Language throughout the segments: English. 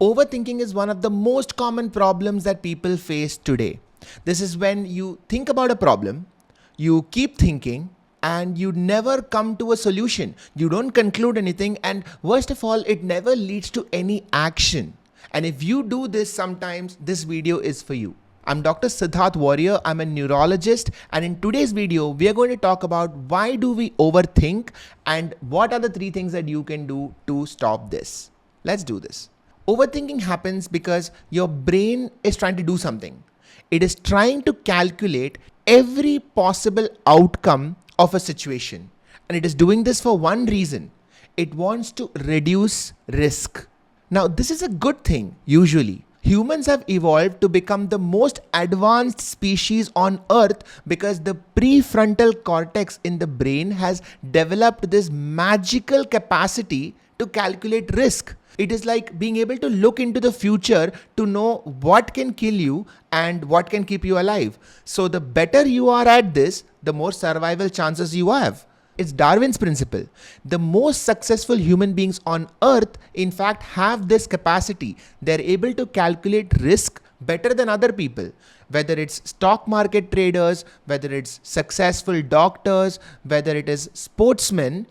Overthinking is one of the most common problems that people face today. This is when you think about a problem, you keep thinking, and you never come to a solution. You don't conclude anything, and worst of all, it never leads to any action. And if you do this sometimes, this video is for you. I'm Dr. Siddharth Warrior. I'm a neurologist, and in today's video, we are going to talk about why do we overthink and what are the 3 things that you can do to stop this. Let's do this. Overthinking happens because your brain is trying to do something. It is trying to calculate every possible outcome of a situation. And it is doing this for one reason. It wants to reduce risk. Now, this is a good thing, usually. Humans have evolved to become the most advanced species on Earth because the prefrontal cortex in the brain has developed this magical capacity to calculate risk. It is like being able to look into the future to know what can kill you and what can keep you alive. So the better you are at this, the more survival chances you have. It's Darwin's principle. The most successful human beings on Earth, in fact, have this capacity. They're able to calculate risk better than other people. Whether it's stock market traders, whether it's successful doctors, whether it is sportsmen,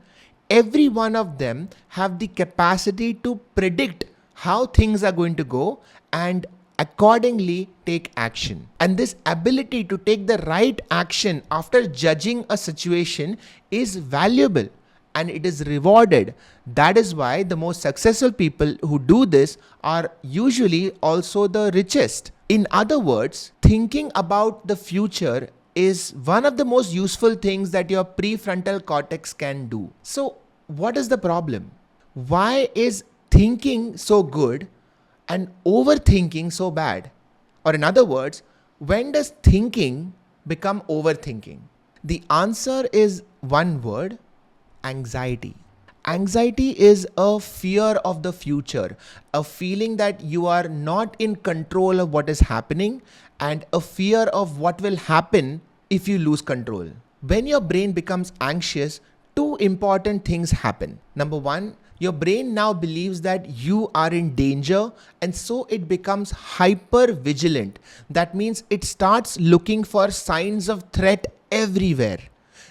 every one of them have the capacity to predict how things are going to go and accordingly take action. And this ability to take the right action after judging a situation is valuable and it is rewarded. That is why the most successful people who do this are usually also the richest. In other words, thinking about the future is one of the most useful things that your prefrontal cortex can do. So what is the problem? Why is thinking so good and overthinking so bad? Or in other words, when does thinking become overthinking? The answer is one word: anxiety. Anxiety is a fear of the future, a feeling that you are not in control of what is happening, and a fear of what will happen if you lose control. When your brain becomes anxious, 2 important things happen. Number 1, your brain now believes that you are in danger, and so it becomes hyper vigilant. That means it starts looking for signs of threat everywhere.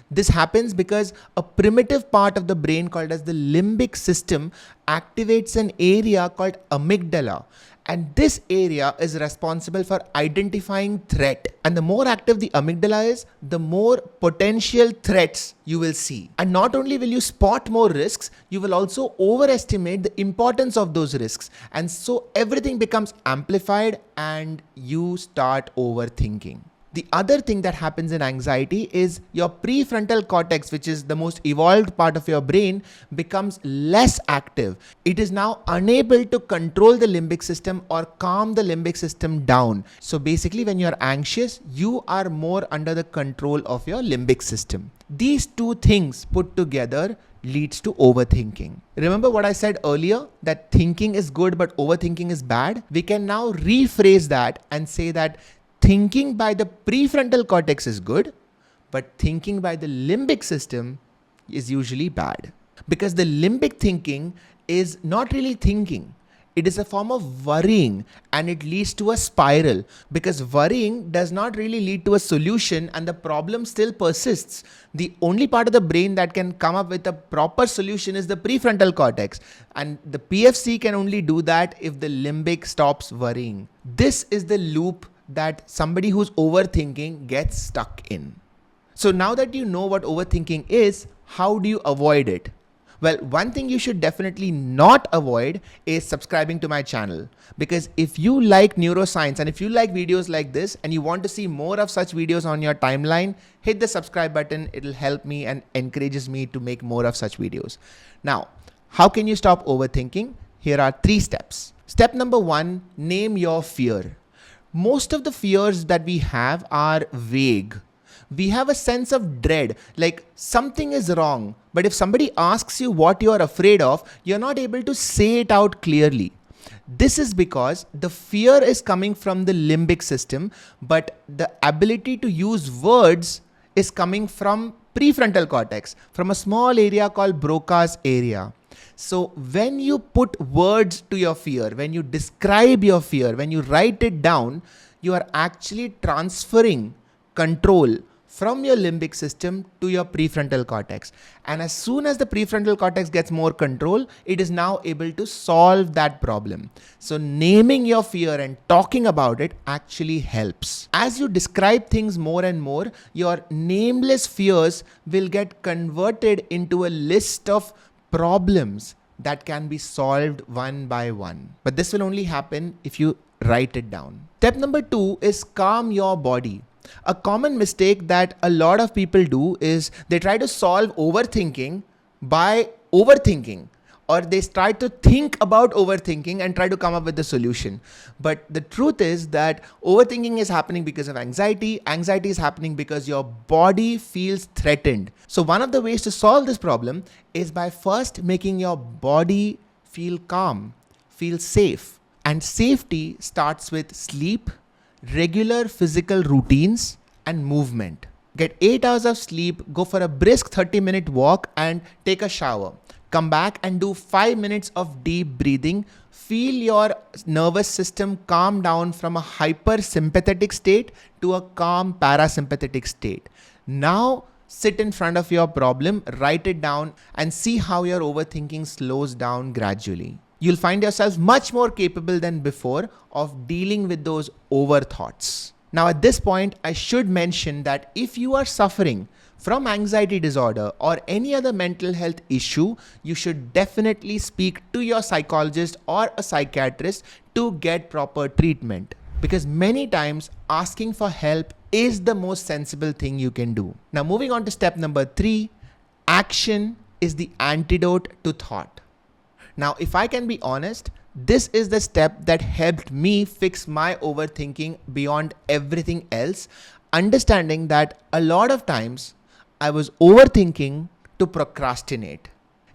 This happens because a primitive part of the brain called as the limbic system activates an area called amygdala. And this area is responsible for identifying threat. And the more active the amygdala is, the more potential threats you will see. And not only will you spot more risks, you will also overestimate the importance of those risks. And so everything becomes amplified and you start overthinking. The other thing that happens in anxiety is your prefrontal cortex, which is the most evolved part of your brain, becomes less active. It is now unable to control the limbic system or calm the limbic system down. So basically, when you're anxious, you are more under the control of your limbic system. These 2 things put together leads to overthinking. Remember what I said earlier, that thinking is good but overthinking is bad? We can now rephrase that and say that thinking by the prefrontal cortex is good, but thinking by the limbic system is usually bad. Because the limbic thinking is not really thinking. It is a form of worrying, and it leads to a spiral, because worrying does not really lead to a solution and the problem still persists. The only part of the brain that can come up with a proper solution is the prefrontal cortex, and the PFC can only do that if the limbic stops worrying. This is the loop that somebody who's overthinking gets stuck in. So now that you know what overthinking is, how do you avoid it? Well, one thing you should definitely not avoid is subscribing to my channel. Because if you like neuroscience and if you like videos like this and you want to see more of such videos on your timeline, hit the subscribe button. It'll help me and encourages me to make more of such videos. Now, how can you stop overthinking? Here are 3 steps. Step number 1, name your fear. Most of the fears that we have are vague. We have a sense of dread, like something is wrong. But if somebody asks you what you are afraid of, you're not able to say it out clearly. This is because the fear is coming from the limbic system, but the ability to use words is coming from prefrontal cortex, from a small area called Broca's area. So when you put words to your fear, when you describe your fear, when you write it down, you are actually transferring control from your limbic system to your prefrontal cortex. And as soon as the prefrontal cortex gets more control, it is now able to solve that problem. So naming your fear and talking about it actually helps. As you describe things more and more, your nameless fears will get converted into a list of problems that can be solved one by one. But this will only happen if you write it down. Step number 2 is calm your body. A common mistake that a lot of people do is they try to solve overthinking by overthinking, or they try to think about overthinking and try to come up with the solution. But the truth is that overthinking is happening because of anxiety. Anxiety is happening because your body feels threatened. So one of the ways to solve this problem is by first making your body feel calm, feel safe. And safety starts with sleep, regular physical routines, and movement. Get 8 hours of sleep, go for a brisk 30-minute walk and take a shower. Come back and do 5 minutes of deep breathing. Feel your nervous system calm down from a hypersympathetic state to a calm parasympathetic state. Now sit in front of your problem, write it down, and see how your overthinking slows down gradually. You'll find yourself much more capable than before of dealing with those overthoughts. Now at this point, I should mention that if you are suffering from anxiety disorder or any other mental health issue, you should definitely speak to your psychologist or a psychiatrist to get proper treatment. Because many times asking for help is the most sensible thing you can do. Now moving on to step number 3, action is the antidote to thought. Now, if I can be honest, this is the step that helped me fix my overthinking beyond everything else, understanding that a lot of times I was overthinking to procrastinate.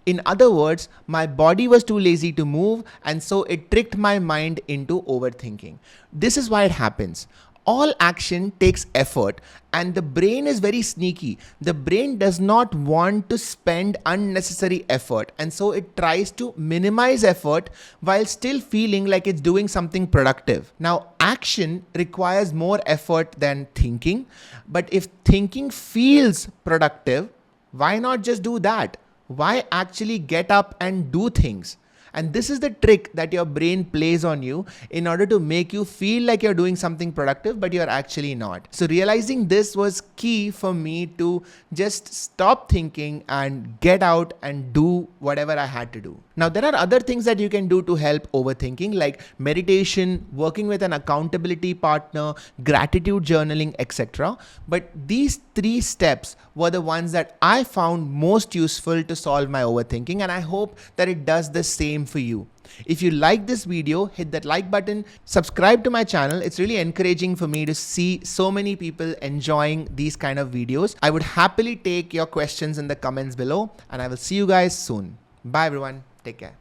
In other words, my body was too lazy to move, and so it tricked my mind into overthinking. This is why it happens. All action takes effort, and the brain is very sneaky. The brain does not want to spend unnecessary effort, and so it tries to minimize effort while still feeling like it's doing something productive. Now, action requires more effort than thinking, but if thinking feels productive, why not just do that? Why actually get up and do things? And this is the trick that your brain plays on you in order to make you feel like you're doing something productive, but you're actually not. So realizing this was key for me to just stop thinking and get out and do whatever I had to do. Now, there are other things that you can do to help overthinking, like meditation, working with an accountability partner, gratitude journaling, etc. But these 3 steps were the ones that I found most useful to solve my overthinking, and I hope that it does the same for you. If you like this video, hit that like button, subscribe to my channel. It's really encouraging for me to see so many people enjoying these kind of videos. I would happily take your questions in the comments below, and I will see you guys soon. Bye everyone. Take care.